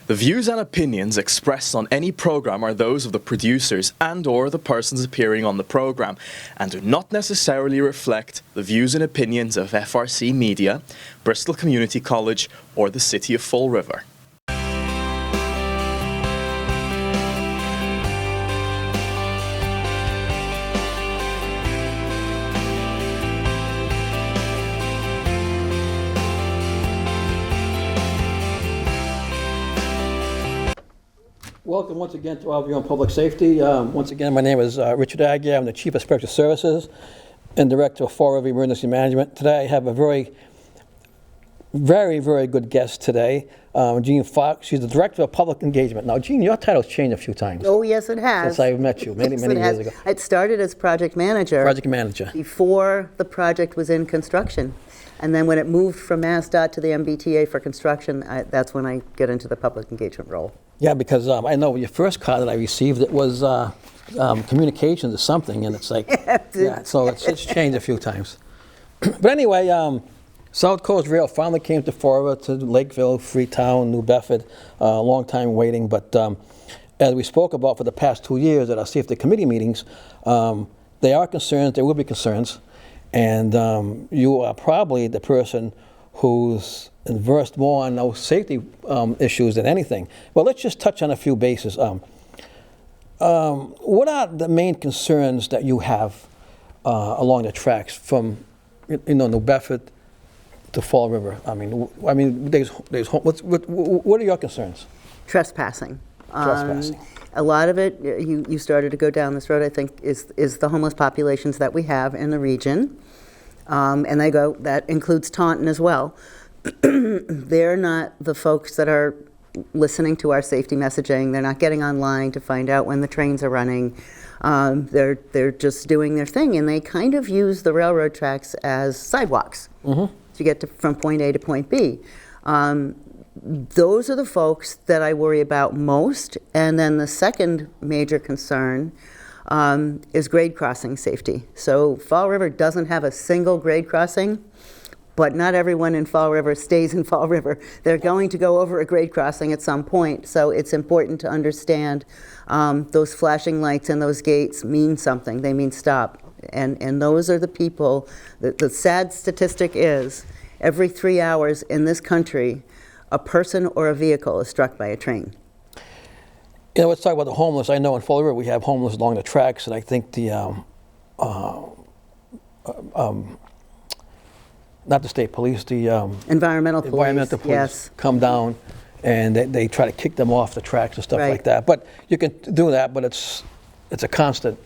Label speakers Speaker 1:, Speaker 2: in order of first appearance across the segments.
Speaker 1: The views and opinions expressed on any program are those of the producers and/or the persons appearing on the program and do not necessarily reflect the views and opinions of FRC Media, Bristol Community College, or the City of Fall River.
Speaker 2: Welcome once again to our view on public safety. Once again, my name is Richard Aguiar. I'm the Chief of Inspector Services and Director of Fall River Emergency Management. Today I have a very good guest today, Jean Fox. She's the Director of Public Engagement. Now, Jean, your title's changed a few times.
Speaker 3: Oh, yes, it has.
Speaker 2: Since I met you many years ago.
Speaker 3: It started as project manager.
Speaker 2: Project manager.
Speaker 3: Before the project was in construction. And then when it moved from MassDOT to the MBTA for construction, that's when I get into the public engagement role.
Speaker 2: Yeah, because I know your first card that I received, it was communications or something, and it's like, yeah, so it's changed a few times. But anyway, South Coast Rail finally came to Fall River, to Lakeville, Freetown, New Bedford, long time waiting, but as we spoke about for the past 2 years at our safety committee meetings, there are concerns, there will be concerns, and you are probably the person who's versed more on those safety issues than anything. Well, let's just touch on a few bases. What are the main concerns that you have along the tracks from, New Bedford to Fall River? I mean, there's what are your concerns?
Speaker 3: Trespassing.
Speaker 2: Trespassing.
Speaker 3: A lot of it, you started to go down this road, I think, is the homeless populations that we have in the region. And that includes Taunton as well. They're not the folks that are listening to our safety messaging. They're not getting online to find out when the trains are running. They're just doing their thing, and they kind of use the railroad tracks as sidewalks to get from point A to point B. Those are the folks that I worry about most. And then the second major concern is grade crossing safety. So Fall River doesn't have a single grade crossing, but not everyone in Fall River stays in Fall River. They're going to go over a grade crossing at some point, so it's important to understand those flashing lights and those gates mean something. They mean stop. And those are the people, the sad statistic is every 3 hours in this country, a person or a vehicle is struck by a train.
Speaker 2: Let's talk about the homeless. I know in Fall River we have homeless along the tracks, and I think the not the state police, the
Speaker 3: environmental police yes.
Speaker 2: come down and they try to kick them off the tracks and stuff like that. But you can do that, but it's a constant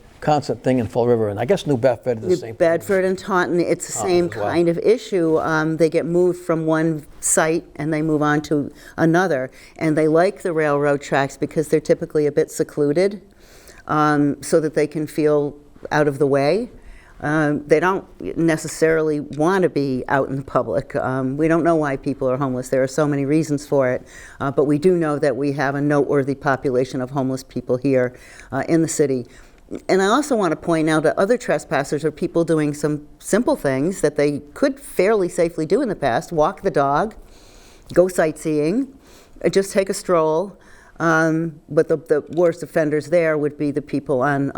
Speaker 2: thing in Fall River, and I guess New Bedford is the same.
Speaker 3: New Bedford and Taunton, it's the same kind of issue. They get moved from one site and they move on to another, and they like the railroad tracks because they're typically a bit secluded, so that they can feel out of the way. They don't necessarily want to be out in the public. We don't know why people are homeless. There are so many reasons for it, but we do know that we have a noteworthy population of homeless people here in the city. And I also want to point out that other trespassers are people doing some simple things that they could fairly safely do in the past: walk the dog, go sightseeing, just take a stroll. But the worst offenders there would be the people on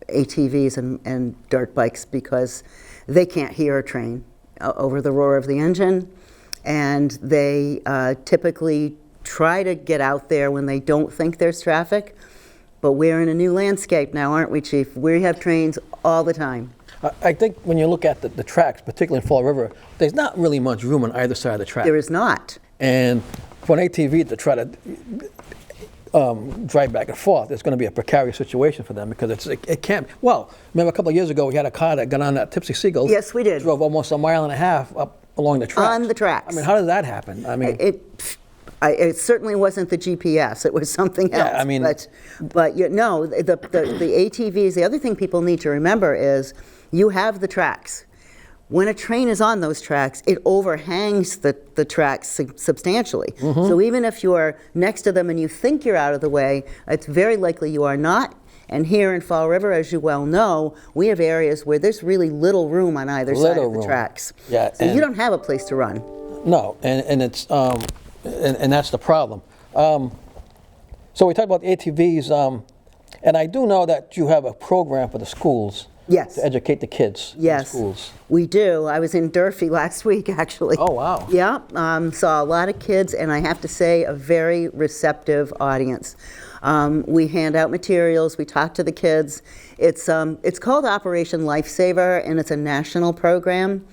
Speaker 3: ATVs and dirt bikes, because they can't hear a train over the roar of the engine, and they typically try to get out there when they don't think there's traffic. But we're in a new landscape now, aren't we, Chief? We have trains all the time.
Speaker 2: I think when you look at the tracks, particularly in Fall River, there's not really much room on either side of the track.
Speaker 3: There is not.
Speaker 2: And for an ATV to try to drive back and forth, it's going to be a precarious situation for them, because it can't. Well, remember a couple of years ago we had a car that got on that Tipsy Seagull.
Speaker 3: Yes, we did.
Speaker 2: Drove almost a mile and a half up along the tracks.
Speaker 3: On the tracks.
Speaker 2: I mean, how did that happen? I mean,
Speaker 3: it certainly wasn't the GPS. It was something else.
Speaker 2: Yeah, I mean,
Speaker 3: but the ATVs. The other thing people need to remember is you have the tracks. When a train is on those tracks, it overhangs the tracks substantially. So even if you're next to them and you think you're out of the way, it's very likely you are not. And here in Fall River, as you well know, we have areas where there's really little room on either side of the tracks.
Speaker 2: Yeah,
Speaker 3: so you don't have a place to run.
Speaker 2: No, and it's and that's the problem. So we talked about ATVs, and I do know that you have a program for the schools.
Speaker 3: Yes.
Speaker 2: To educate the kids in the schools.
Speaker 3: We do. I was in Durfee last week, actually.
Speaker 2: Oh, wow.
Speaker 3: Yeah, saw a lot of kids, and I have to say, a very receptive audience. We hand out materials, we talk to the kids. It's called Operation Lifesaver, and it's a national program,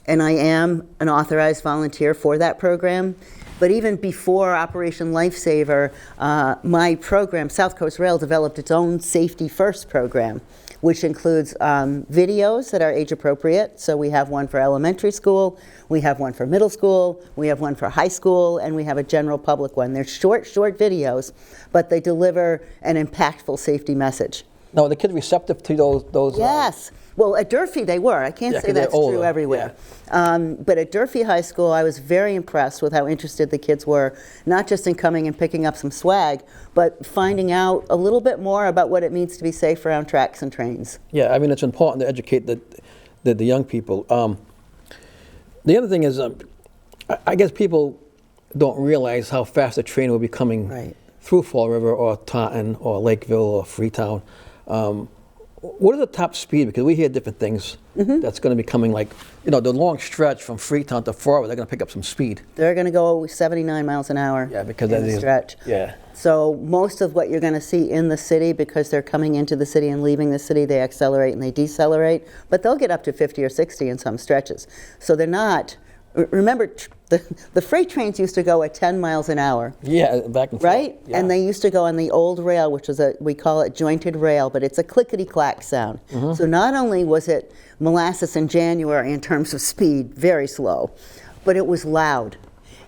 Speaker 3: and I am an authorized volunteer for that program. But even before Operation Lifesaver, my program, South Coast Rail, developed its own Safety First program, which includes videos that are age appropriate. So we have one for elementary school, we have one for middle school, we have one for high school, and we have a general public one. They're short videos, but they deliver an impactful safety message.
Speaker 2: Now, are the kids receptive to those?
Speaker 3: Yes. Well, at Durfee they were. I can't say that's true everywhere. Yeah. But at Durfee High School, I was very impressed with how interested the kids were, not just in coming and picking up some swag, but finding out a little bit more about what it means to be safe around tracks and trains.
Speaker 2: Yeah, I mean, it's important to educate the young people. The other thing is, I guess people don't realize how fast the train will be coming through Fall River or Taunton or Lakeville or Freetown. What is the top speed? Because we hear different things that's going to be coming, like, the long stretch from Freetown to Fall River, they're going to pick up some speed.
Speaker 3: They're going to go 79 miles an hour.
Speaker 2: Yeah, because that is
Speaker 3: stretch.
Speaker 2: Yeah.
Speaker 3: So most of what you're going to see in the city, because they're coming into the city and leaving the city, they accelerate and they decelerate, but they'll get up to 50 or 60 in some stretches. So they're not. Remember, the freight trains used to go at 10 miles an hour.
Speaker 2: Yeah, back and forth.
Speaker 3: Right?
Speaker 2: Yeah.
Speaker 3: And they used to go on the old rail, which was we call it jointed rail, but it's a clickety-clack sound. So not only was it molasses in January in terms of speed, very slow, but it was loud.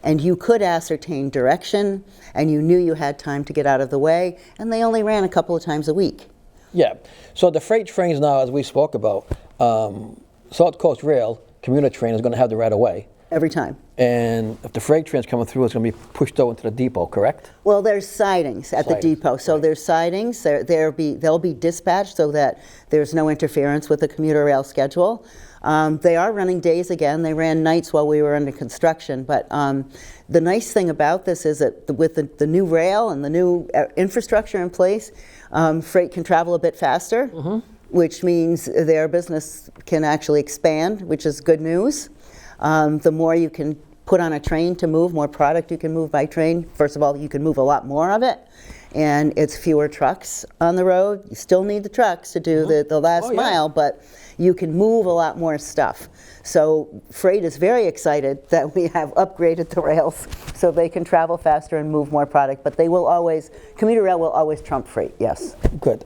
Speaker 3: And you could ascertain direction, and you knew you had time to get out of the way, and they only ran a couple of times a week.
Speaker 2: Yeah. So the freight trains now, as we spoke about, South Coast Rail, commuter train, is going to have the right of way.
Speaker 3: Every time.
Speaker 2: And if the freight train's coming through, it's going to be pushed over into the depot, correct?
Speaker 3: Well, there's sidings at the depot. So there's sidings. They'll be dispatched so that there's no interference with the commuter rail schedule. They are running days again. They ran nights while we were under construction. But the nice thing about this is that with the new rail and the new infrastructure in place, freight can travel a bit faster, which means their business can actually expand, which is good news. The more you can put on a train to move, more product you can move by train. First of all, you can move a lot more of it, and it's fewer trucks on the road. You still need the trucks to do the last mile, but you can move a lot more stuff. So freight is very excited that we have upgraded the rails so they can travel faster and move more product, but commuter rail will always trump freight, yes.
Speaker 2: Good.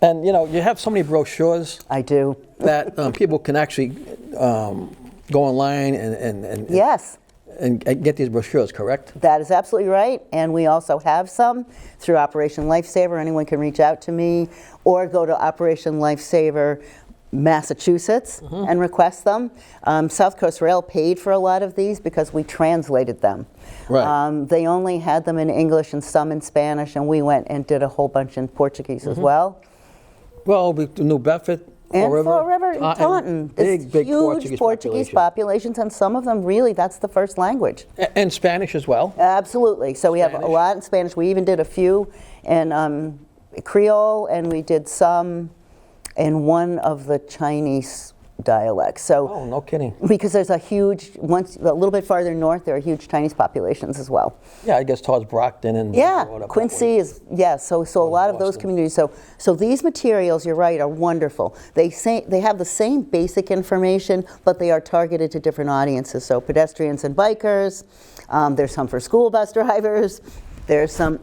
Speaker 2: And you have so many brochures.
Speaker 3: I do.
Speaker 2: That people can actually go online and
Speaker 3: yes.
Speaker 2: And get these brochures, correct?
Speaker 3: That is absolutely right. And we also have some through Operation Lifesaver. Anyone can reach out to me or go to Operation Lifesaver Massachusetts and request them. South Coast Rail paid for a lot of these because we translated them.
Speaker 2: Right.
Speaker 3: They only had them in English and some in Spanish, and we went and did a whole bunch in Portuguese as well.
Speaker 2: Well, New Bedford,
Speaker 3: and Fall River and Taunton.
Speaker 2: Big
Speaker 3: huge Portuguese populations, and some of them really, that's the first language.
Speaker 2: And Spanish as well?
Speaker 3: Absolutely. So we have a lot in Spanish. We even did a few in Creole, and we did some in one of the Chinese dialects. So,
Speaker 2: oh, no kidding.
Speaker 3: Because there's a little bit farther north, there are huge Chinese populations as well.
Speaker 2: Yeah, I guess towards Brockton and
Speaker 3: Quincy is so a lot of those communities. So these materials, you're right, are wonderful. They have the same basic information, but they are targeted to different audiences. So pedestrians and bikers. There's some for school bus drivers. There's some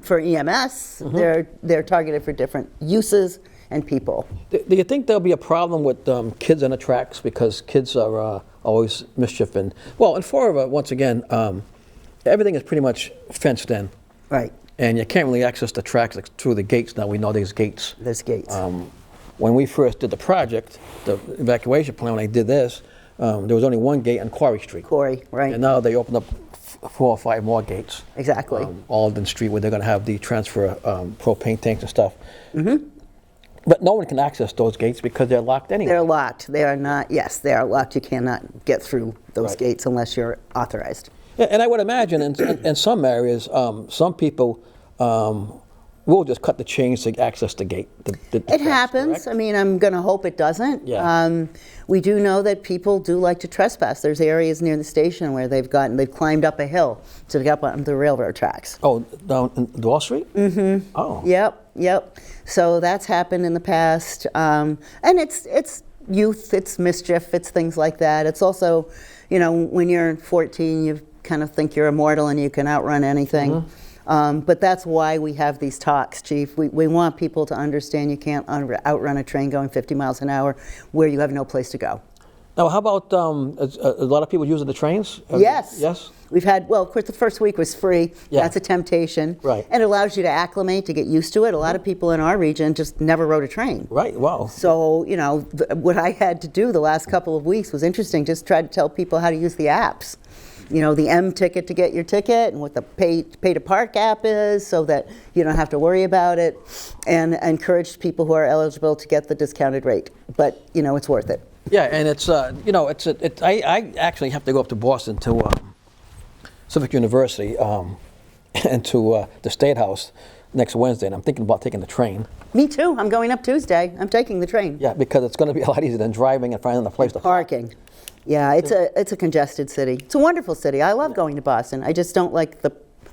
Speaker 3: for EMS. They're targeted for different uses and people.
Speaker 2: Do you think there'll be a problem with kids on the tracks, because kids are always mischief? And in Fall River, once again, everything is pretty much fenced in.
Speaker 3: Right.
Speaker 2: And you can't really access the tracks through the gates. Now we know there's gates.
Speaker 3: There's gates.
Speaker 2: When we first did the project, the evacuation plan, when I did this, there was only one gate on Quarry Street.
Speaker 3: Quarry, right.
Speaker 2: And now they opened up 4 or 5 more gates.
Speaker 3: Exactly.
Speaker 2: Alden Street, where they're going to have the transfer propane tanks and stuff. But no one can access those gates because they're locked anyway.
Speaker 3: They're locked. They are not, yes, they are locked. You cannot get through those gates unless you're authorized.
Speaker 2: And I would imagine in some areas, some people will just cut the chains to access the gate. The
Speaker 3: It
Speaker 2: tracks,
Speaker 3: happens.
Speaker 2: correct?
Speaker 3: I mean, I'm going to hope it doesn't.
Speaker 2: Yeah.
Speaker 3: We do know that people do like to trespass. There's areas near the station where they've climbed up a hill to get up on the railroad tracks.
Speaker 2: Oh, down in Wall Street? Mm-hmm. Oh.
Speaker 3: Yep. So that's happened in the past, and it's youth, it's mischief, it's things like that. It's also, when you're 14, you kind of think you're immortal and you can outrun anything. Mm-hmm. But that's why we have these talks, Chief. We want people to understand you can't outrun a train going 50 miles an hour where you have no place to go.
Speaker 2: Now, how about a lot of people using the trains?
Speaker 3: Yes.
Speaker 2: Yes?
Speaker 3: We've had, of course, the first week was free.
Speaker 2: Yeah.
Speaker 3: That's a temptation.
Speaker 2: Right.
Speaker 3: And it allows you to acclimate, to get used to it. A lot of people in our region just never rode a train.
Speaker 2: Right, wow.
Speaker 3: So, what I had to do the last couple of weeks was interesting, just try to tell people how to use the apps. The M ticket to get your ticket and what the pay to park app is so that you don't have to worry about it, and encourage people who are eligible to get the discounted rate. But, it's worth it.
Speaker 2: Yeah, and it's, I actually have to go up to Boston to Civic University and to the State House next Wednesday, and I'm thinking about taking the train.
Speaker 3: Me too. I'm going up Tuesday. I'm taking the train.
Speaker 2: Yeah, because it's going to be a lot easier than driving and finding a place to park.
Speaker 3: Parking. Yeah, it's a congested city. It's a wonderful city. I love going to Boston. I just don't like the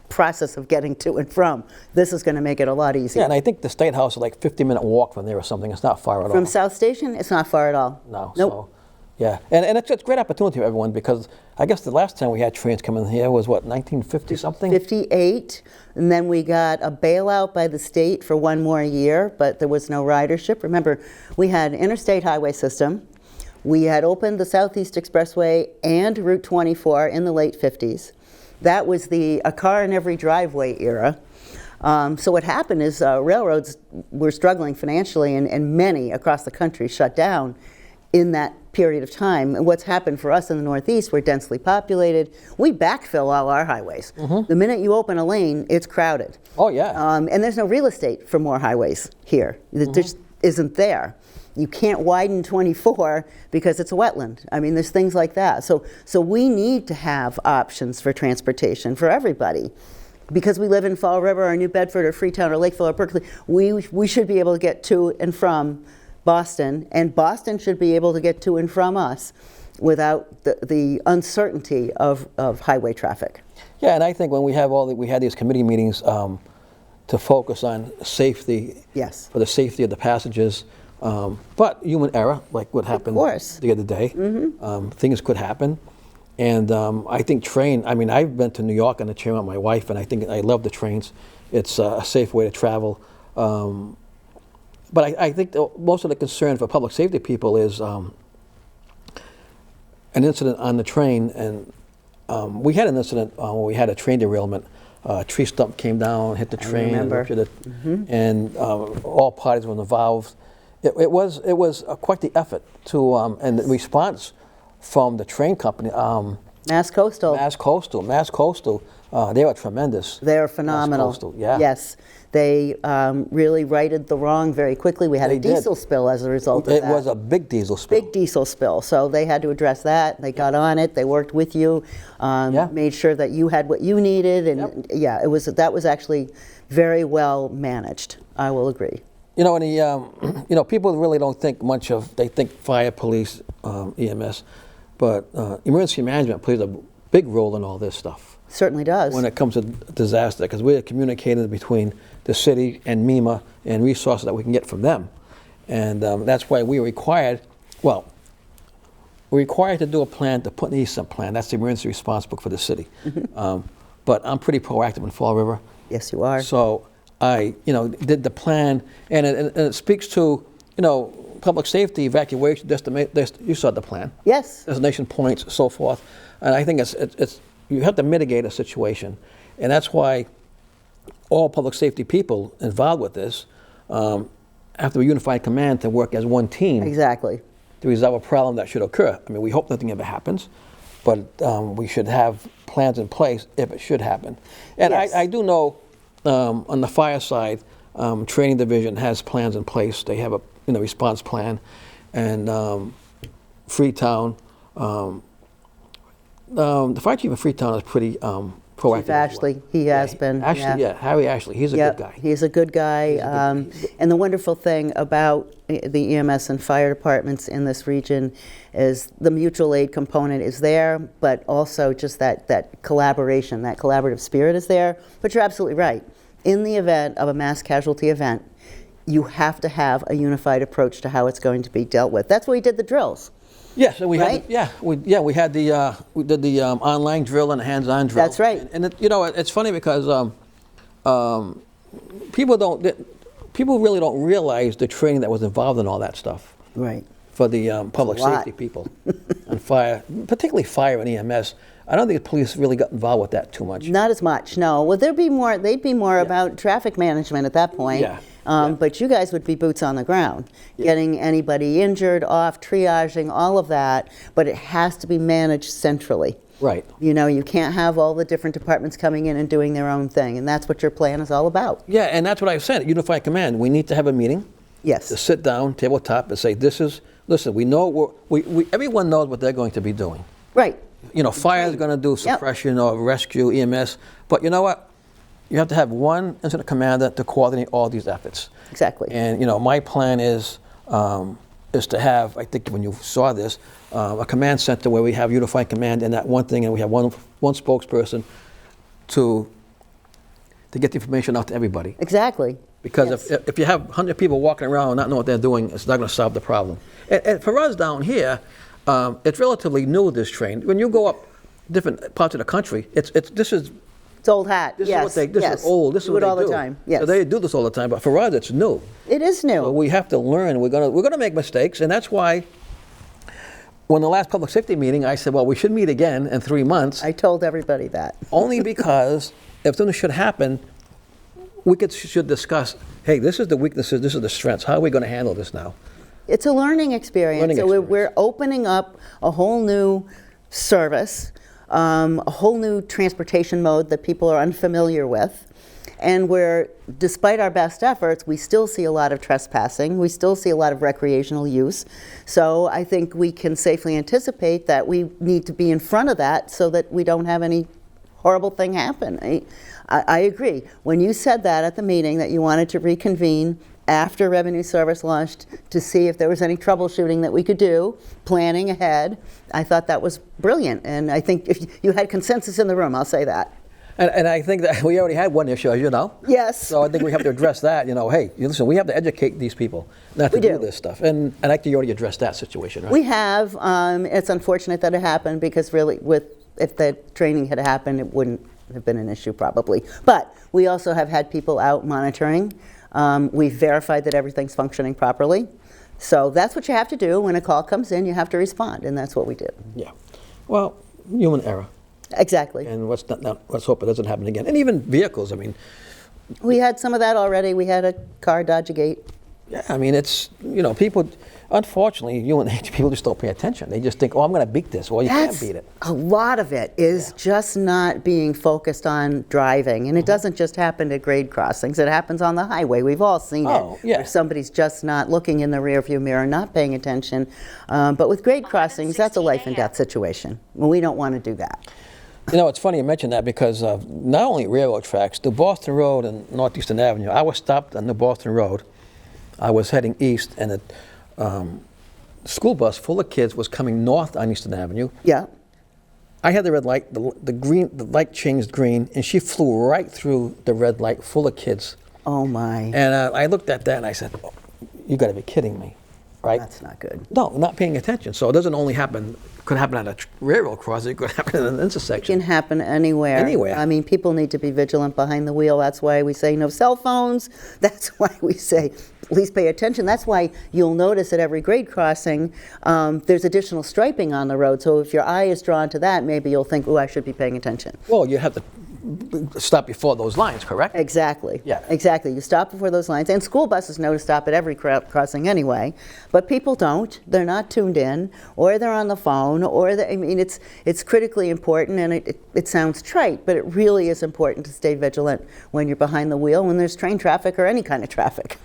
Speaker 3: process of getting to and from. This is going to make it a lot easier.
Speaker 2: Yeah, and I think the State House is like 50-minute walk from there or something. It's not far at all.
Speaker 3: From South Station, it's not far at all.
Speaker 2: No.
Speaker 3: Nope.
Speaker 2: So, yeah, and it's a great opportunity for everyone because I guess the last time we had trains coming here was, 1950 something?
Speaker 3: 58, and then we got a bailout by the state for one more year, but there was no ridership. Remember, we had an interstate highway system. We had opened the Southeast Expressway and Route 24 in the late 50s. That was a car in every driveway era. So what happened is railroads were struggling financially, and many across the country shut down in that period of time. And what's happened for us in the Northeast, we're densely populated. We backfill all our highways. Mm-hmm. The minute you open a lane, it's crowded.
Speaker 2: Oh, yeah.
Speaker 3: And there's no real estate for more highways here. There just isn't there. You can't widen 24 because it's a wetland. I mean, there's things like that. So we need to have options for transportation for everybody. Because we live in Fall River or New Bedford or Freetown or Lakeville or Berkeley, we should be able to get to and from Boston, and Boston should be able to get to and from us without the uncertainty of highway traffic.
Speaker 2: Yeah, and I think when we had these committee meetings to focus on safety,
Speaker 3: Yes.
Speaker 2: for the safety of the passengers, but human error, like what happened the other day, things could happen. And I think I've been to New York on the train with my wife, and I think I love the trains. It's a safe way to travel. But I think most of the concern for public safety people is an incident on the train, and we had an incident where we had a train derailment. A tree stump came down, hit the train, and ruptured it, and all parties were involved. It was quite the effort to and the response from the train company.
Speaker 3: Mass Coastal.
Speaker 2: Mass Coastal. They were tremendous.
Speaker 3: They are phenomenal.
Speaker 2: Mass Coastal, yeah.
Speaker 3: Yes. They really righted the wrong very quickly. We had a diesel spill as a result of that.
Speaker 2: It was a big diesel spill.
Speaker 3: Big diesel spill. So they had to address that. They got on it. They worked with you, made sure that you had what you needed, and that was actually very well managed. I will agree.
Speaker 2: And people really don't think much of. They think fire, police, EMS, but emergency management plays a big role in all this stuff.
Speaker 3: Certainly does.
Speaker 2: When it comes to disaster, because we're communicating between the city and MEMA and resources that we can get from them. And that's why we're required to do a plan, to put in the East plan. That's the emergency response book for the city. But I'm pretty proactive in Fall River.
Speaker 3: Yes, you are.
Speaker 2: So I, did the plan, and it speaks to, public safety, evacuation, you saw the plan.
Speaker 3: Yes.
Speaker 2: Destination points, so forth. And I think it's you have to mitigate a situation. And that's why all public safety people involved with this have to be unified command to work as one team.
Speaker 3: Exactly.
Speaker 2: To resolve a problem that should occur. I mean, we hope nothing ever happens, but we should have plans in place if it should happen. And
Speaker 3: yes.
Speaker 2: I do know on the fire side, training division has plans in place. They have a response plan, and Freetown, the fire chief of Freetown is pretty proactive.
Speaker 3: Chief Ashley, he has been.
Speaker 2: Ashley, Harry Ashley, he's a good guy.
Speaker 3: He's a good guy. And the wonderful thing about the EMS and fire departments in this region is the mutual aid component is there, but also just that collaboration, that collaborative spirit is there. But you're absolutely right. In the event of a mass casualty event, you have to have a unified approach to how it's going to be dealt with. That's why we did the drills.
Speaker 2: Yes, and we
Speaker 3: right?
Speaker 2: had we had we did the online drill and the hands-on drill.
Speaker 3: That's right.
Speaker 2: And it's funny because people really don't realize the training that was involved in all that stuff.
Speaker 3: Right.
Speaker 2: For the public safety people and fire, particularly fire and EMS. I don't think the police really got involved with that too much. Not
Speaker 3: as much, no. Well, they'd be more about traffic management at that point. But you guys would be boots on the ground, getting anybody injured, off, triaging, all of that. But it has to be managed centrally.
Speaker 2: Right.
Speaker 3: You can't have all the different departments coming in and doing their own thing. And that's what your plan is all about.
Speaker 2: Yeah, and that's what I said, Unified Command. We need to have a meeting.
Speaker 3: Yes.
Speaker 2: To sit down, tabletop, and say, listen, we know, everyone knows what they're going to be doing.
Speaker 3: Right.
Speaker 2: Fire is going to do suppression or rescue, EMS. But you know what? You have to have one incident commander to coordinate all these efforts.
Speaker 3: Exactly.
Speaker 2: And my plan is to have, I think when you saw this, a command center where we have unified command and that one thing, and we have one spokesperson to get the information out to everybody.
Speaker 3: Exactly.
Speaker 2: Because if you have 100 people walking around not knowing what they're doing, it's not going to solve the problem. And for us down here, it's relatively new, this train. When you go up different parts of the country, it's
Speaker 3: old hat.
Speaker 2: This is old. This is what they do
Speaker 3: all the time. Yes.
Speaker 2: So they do this all the time, but for us, it's new.
Speaker 3: It is new.
Speaker 2: So we have to learn. We're gonna make mistakes, and that's why. When the last public safety meeting, I said, well, we should meet again in 3 months.
Speaker 3: I told everybody that.
Speaker 2: Only because if something should happen, we should discuss, hey, this is the weaknesses, this is the strengths. How are we going to handle this now?
Speaker 3: It's a learning experience. We're opening up a whole new service, a whole new transportation mode that people are unfamiliar with. And despite our best efforts, we still see a lot of trespassing. We still see a lot of recreational use. So I think we can safely anticipate that we need to be in front of that so that we don't have any horrible thing happen. I agree. When you said that at the meeting, that you wanted to reconvene after Revenue Service launched to see if there was any troubleshooting that we could do, planning ahead, I thought that was brilliant. And I think if you had consensus in the room, I'll say that.
Speaker 2: And I think that we already had one issue, as you know.
Speaker 3: Yes.
Speaker 2: So I think we have to address that. Hey, listen, we have to educate these people not to do this stuff. And I think you already addressed that situation, right?
Speaker 3: We have. It's unfortunate that it happened because really, if the training had happened, it wouldn't have been an issue probably. But we also have had people out monitoring. We've verified that everything's functioning properly. So that's what you have to do. When a call comes in, you have to respond, and that's what we did.
Speaker 2: Yeah. Well, human error.
Speaker 3: Exactly.
Speaker 2: And let's hope it doesn't happen again. And even vehicles,
Speaker 3: we had some of that already. We had a car dodge a gate.
Speaker 2: Yeah, it's, people, unfortunately, people just don't pay attention. They just think, oh, I'm going to beat this. Well, you can't beat it.
Speaker 3: A lot of it is just not being focused on driving. And it doesn't just happen at grade crossings. It happens on the highway. We've all seen it. Where somebody's just not looking in the rearview mirror, not paying attention. But with grade crossings, that's a life and death situation. Well, we don't want to do that.
Speaker 2: It's funny you mention that because not only railroad tracks, the Boston Road and Northeastern Avenue, I was stopped on the Boston Road. I was heading east, and a school bus full of kids was coming north on Eastern Avenue.
Speaker 3: Yeah.
Speaker 2: I had the red light, the light changed green, and she flew right through the red light full of kids.
Speaker 3: Oh, my.
Speaker 2: And I looked at that, and I said, oh, you got to be kidding me, right?
Speaker 3: That's not good.
Speaker 2: No, not paying attention. So it doesn't only could happen at a railroad crossing, it could happen at an intersection.
Speaker 3: It can happen anywhere.
Speaker 2: Anywhere.
Speaker 3: People need to be vigilant behind the wheel. That's why we say no cell phones. That's why we say please pay attention. That's why you'll notice at every grade crossing there's additional striping on the road. So if your eye is drawn to that, maybe you'll think, oh, I should be paying attention.
Speaker 2: Well, you have to stop before those lines, correct?
Speaker 3: Exactly.
Speaker 2: Yeah.
Speaker 3: Exactly. You stop before those lines. And school buses know to stop at every crossing anyway. But people don't. They're not tuned in, or they're on the phone, or it's critically important, and it sounds trite, but it really is important to stay vigilant when you're behind the wheel, when there's train traffic or any kind of traffic.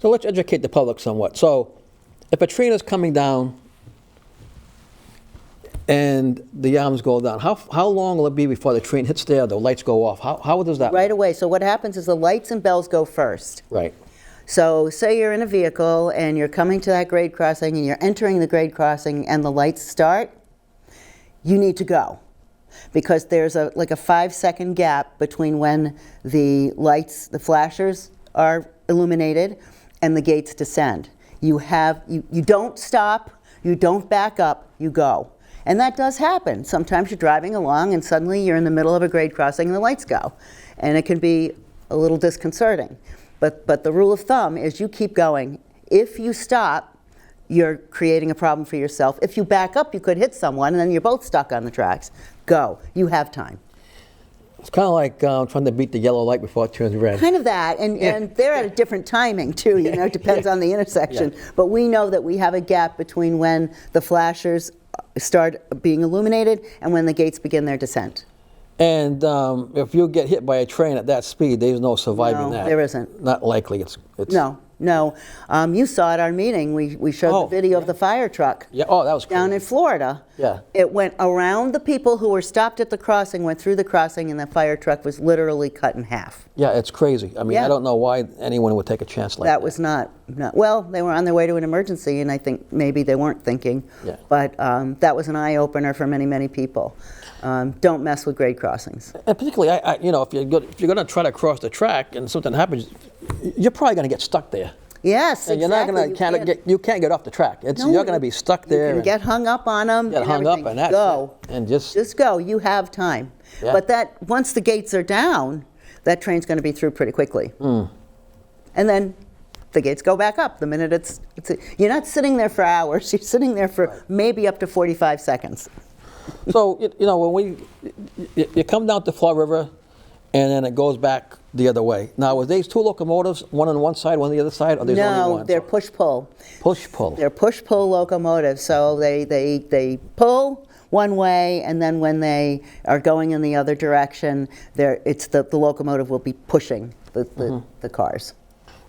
Speaker 2: So let's educate the public somewhat. So if a train is coming down and the arms go down. How long will it be before the train hits there, the lights go off? How does that
Speaker 3: Right
Speaker 2: work?
Speaker 3: away. So what happens is the lights and bells go first.
Speaker 2: Right.
Speaker 3: So say you're in a vehicle and you're coming to that grade crossing and you're entering the grade crossing and the lights start, you need to go. Because there's like a 5-second gap between when the lights, the flashers are illuminated and the gates descend. You don't stop, you don't back up, you go. And that does happen. Sometimes you're driving along and suddenly you're in the middle of a grade crossing and the lights go. And it can be a little disconcerting. But the rule of thumb is you keep going. If you stop, you're creating a problem for yourself. If you back up, you could hit someone and then you're both stuck on the tracks. Go. You have time.
Speaker 2: It's kind of like trying to beat the yellow light before it turns red.
Speaker 3: Kind of that, and they're at a different timing too, you know, it depends on the intersection.
Speaker 2: Yeah.
Speaker 3: But we know that we have a gap between when the flashers start being illuminated and when the gates begin their descent.
Speaker 2: And if you get hit by a train at that speed, there's no surviving
Speaker 3: No,
Speaker 2: that.
Speaker 3: there isn't.
Speaker 2: Not likely. It's
Speaker 3: No. You saw at our meeting, we showed the video of the fire truck.
Speaker 2: Yeah. Oh, that was
Speaker 3: Down
Speaker 2: crazy.
Speaker 3: in Florida.
Speaker 2: Yeah.
Speaker 3: It went around the people who were stopped at the crossing, went through the crossing, and the fire truck was literally cut in half.
Speaker 2: Yeah, it's crazy. I mean,
Speaker 3: Yeah.
Speaker 2: I don't know why anyone would take a chance like that.
Speaker 3: That was not, well, they were on their way to an emergency, and I think maybe they weren't thinking.
Speaker 2: Yeah.
Speaker 3: But that was an eye-opener for many, many people. Don't mess with grade crossings.
Speaker 2: And particularly, if you're going to try to cross the track and something happens, you're probably going to get stuck there.
Speaker 3: Yes,
Speaker 2: And
Speaker 3: exactly.
Speaker 2: you can't get off the track. You're going to be stuck there.
Speaker 3: You can get hung up on them.
Speaker 2: Get hung up, and that's
Speaker 3: go.
Speaker 2: it. And just
Speaker 3: go. You have time.
Speaker 2: Yeah.
Speaker 3: But that once the gates are down, that train's going to be through pretty quickly. And then the gates go back up the minute you're not sitting there for hours. You're sitting there for maybe up to 45 seconds.
Speaker 2: So when you come down to Fall River, and then it goes back the other way. Now, are these two locomotives, one on one side, one on the other side, or there's only one?
Speaker 3: No, they're push-pull.
Speaker 2: Push-pull.
Speaker 3: They're push-pull locomotives. So they pull one way, and then when they are going in the other direction, the locomotive will be pushing the cars.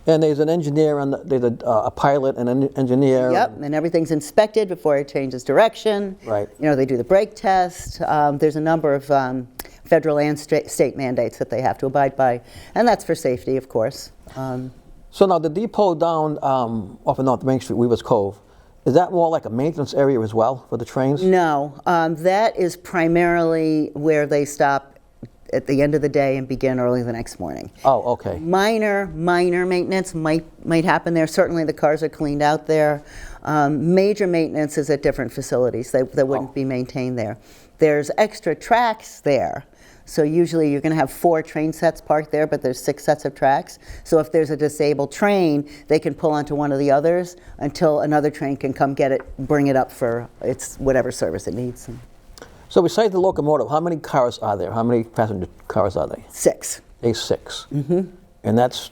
Speaker 2: And there's an engineer, there's a pilot and an engineer.
Speaker 3: Yep, and everything's inspected before it changes direction.
Speaker 2: Right.
Speaker 3: They do the brake test. There's a number of federal and state mandates that they have to abide by, and that's for safety, of course.
Speaker 2: So now the depot down off of North Main Street, Weaver's Cove, is that more like a maintenance area as well for the trains?
Speaker 3: No, that is primarily where they stop at the end of the day and begin early the next morning.
Speaker 2: Oh, okay.
Speaker 3: Minor maintenance might happen there. Certainly the cars are cleaned out there. Major maintenance is at different facilities. They wouldn't be maintained there. There's extra tracks there. So usually you're going to have 4 train sets parked there, but there's 6 sets of tracks. So if there's a disabled train, they can pull onto one of the others until another train can come get it, bring it up for its whatever service it needs.
Speaker 2: So besides the locomotive, how many cars are there? How many passenger cars are they?
Speaker 3: 6.
Speaker 2: There's 6. Mm-hmm. And that's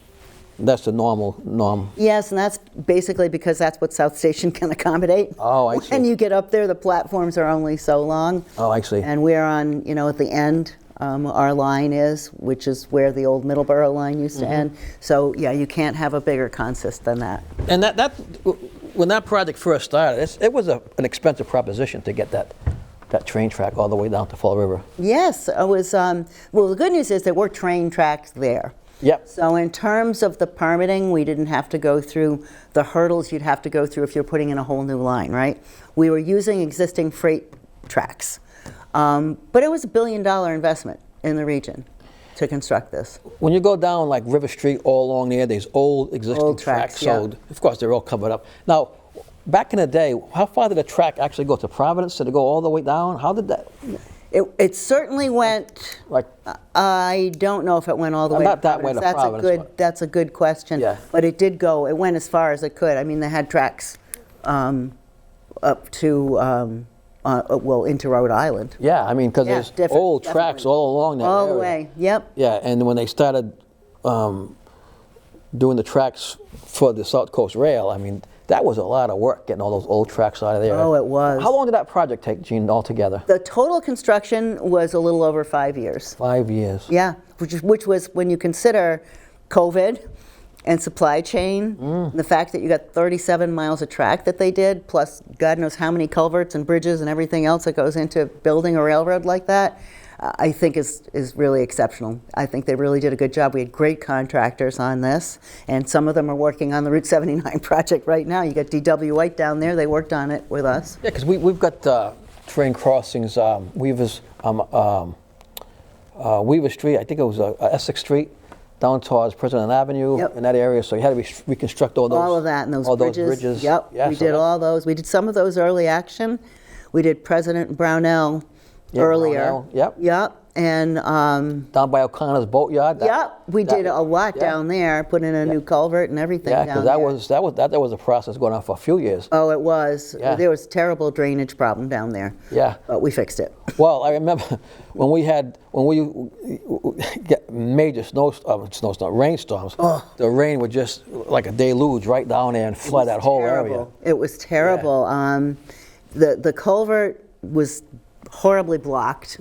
Speaker 2: the norm.
Speaker 3: Yes, and that's basically because that's what South Station can accommodate.
Speaker 2: Oh, I see.
Speaker 3: When you get up there, the platforms are only so long.
Speaker 2: Oh, I see.
Speaker 3: And we're on, at the end, our line is, which is where the old Middleborough line used to end. So, yeah, you can't have a bigger consist than that.
Speaker 2: And that when that project first started, it was an expensive proposition to get that train track all the way down to Fall River.
Speaker 3: Yes, it was, well, the good news is there were train tracks there.
Speaker 2: Yep.
Speaker 3: So in terms of the permitting, we didn't have to go through the hurdles you'd have to go through if you're putting in a whole new line, right? We were using existing freight tracks. But it was $1 billion investment in the region to construct this.
Speaker 2: When you go down like River Street all along there, there's old existing tracks.
Speaker 3: Yeah.
Speaker 2: So of course they're all covered up. Now, back in the day, how far did the track actually go to Providence? Did it go all the way down? How did that?
Speaker 3: It certainly went. I don't know if it went all the way.
Speaker 2: Not that way to Providence.
Speaker 3: That's a good question.
Speaker 2: Yeah.
Speaker 3: But it did go. It went as far as it could. I mean, they had tracks up to into Rhode Island.
Speaker 2: Yeah, I mean, because there's old tracks all along that area.
Speaker 3: All the way. Yep.
Speaker 2: Yeah, and when they started doing the tracks for the South Coast Rail, I mean, that was a lot of work getting all those old tracks out of there.
Speaker 3: Oh, it was.
Speaker 2: How long did that project take, Gene, altogether?
Speaker 3: The total construction was a little over 5 years.
Speaker 2: 5 years.
Speaker 3: Yeah, which was when you consider COVID and supply chain. The fact that you got 37 miles of track that they did, plus God knows how many culverts and bridges and everything else that goes into building a railroad like that, I think is really exceptional. I think they really did a good job. We had great contractors on this, and some of them are working on the Route 79 project right now. You got D.W. White down there. They worked on it with us.
Speaker 2: Yeah, because we've got train crossings, Weaver Street, I think it was Essex Street, down towards President Avenue in that area. So you had to reconstruct all those.
Speaker 3: All of that and those bridges. Yep, yeah, we did all those. We did some of those early action. We did President Brownell earlier.
Speaker 2: Brownell, yep.
Speaker 3: Yep. And
Speaker 2: down by O'Connor's boatyard.
Speaker 3: We did a lot down there, put in a new culvert and everything.
Speaker 2: Yeah, because that was a process going on for a few years.
Speaker 3: Oh, it was. Yeah. There was terrible drainage problem down there.
Speaker 2: Yeah,
Speaker 3: but we fixed it.
Speaker 2: Well, I remember when we get major rainstorms. Oh. The rain would just like a deluge right down there and flood that whole area.
Speaker 3: It was terrible. Yeah. The culvert was horribly blocked.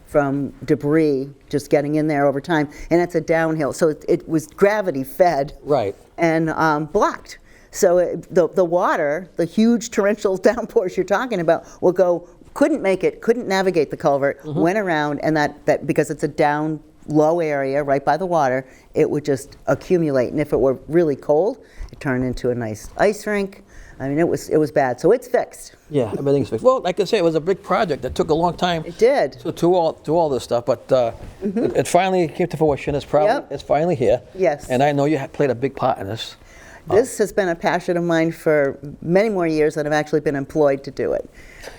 Speaker 3: From debris just getting in there over time, and it's a downhill, so it was gravity fed,
Speaker 2: right,
Speaker 3: and blocked. So the water, the huge torrential downpours you're talking about, couldn't navigate the culvert, went around, and that because it's a down low area right by the water, it would just accumulate, and if it were really cold, it turned into a nice ice rink. I mean, it was bad. So it's fixed.
Speaker 2: Yeah, everything's fixed. Well, like I say, it was a big project that took a long time.
Speaker 3: It did.
Speaker 2: To do all this stuff, but it finally came to fruition. It's finally here.
Speaker 3: Yes.
Speaker 2: And I know you played a big part in this.
Speaker 3: This has been a passion of mine for many more years than I've actually been employed to do it.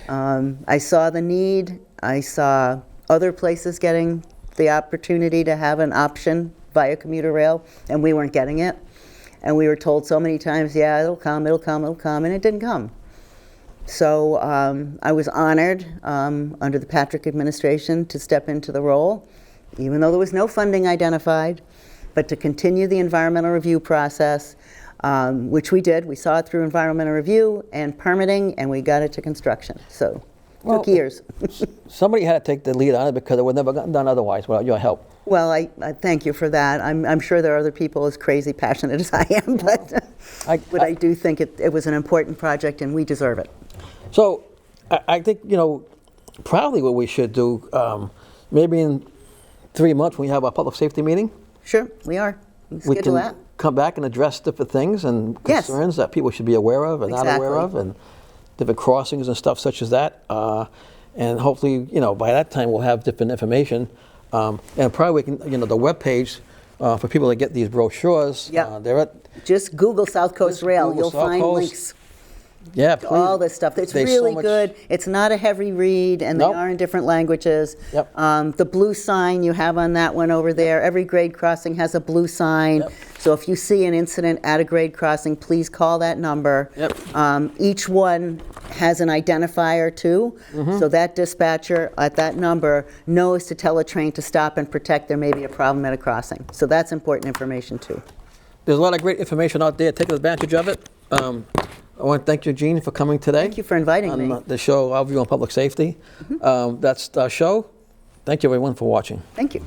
Speaker 3: I saw the need. I saw other places getting the opportunity to have an option via commuter rail, and we weren't getting it. And we were told so many times, yeah, it'll come, and it didn't come. So I was honored under the Patrick administration to step into the role, even though there was no funding identified, but to continue the environmental review process, which we did. We saw it through environmental review and permitting, and we got it to construction. So it took years.
Speaker 2: Somebody had to take the lead on it because it would never gotten done otherwise without your help.
Speaker 3: Well, I thank you for that. I'm sure there are other people as crazy passionate as I am, but I do think it was an important project and we deserve it.
Speaker 2: So I think, probably what we should do, maybe in 3 months when we have our public safety meeting.
Speaker 3: Sure, we are.
Speaker 2: We can come back and address different things and concerns that people should be aware of and not aware of, and different crossings and stuff such as that. And hopefully, by that time we'll have different information. And probably we can, the webpage for people to get these brochures. They're at
Speaker 3: just Google South Coast Rail. You'll find links.
Speaker 2: Yeah, please.
Speaker 3: All this stuff. It's really good. It's not a heavy read, and they are in different languages.
Speaker 2: Yep.
Speaker 3: The blue sign you have on that one over there, every grade crossing has a blue sign.
Speaker 2: Yep.
Speaker 3: So if you see an incident at a grade crossing, please call that number.
Speaker 2: Yep.
Speaker 3: Each one has an identifier too, so that dispatcher at that number knows to tell a train to stop and protect. There may be a problem at a crossing. So that's important information too.
Speaker 2: There's a lot of great information out there. Take advantage of it. I want to thank you, Jean, for coming today.
Speaker 3: Thank you for inviting me.
Speaker 2: On the show, Our View on Public Safety. That's our show. Thank you, everyone, for watching.
Speaker 3: Thank you.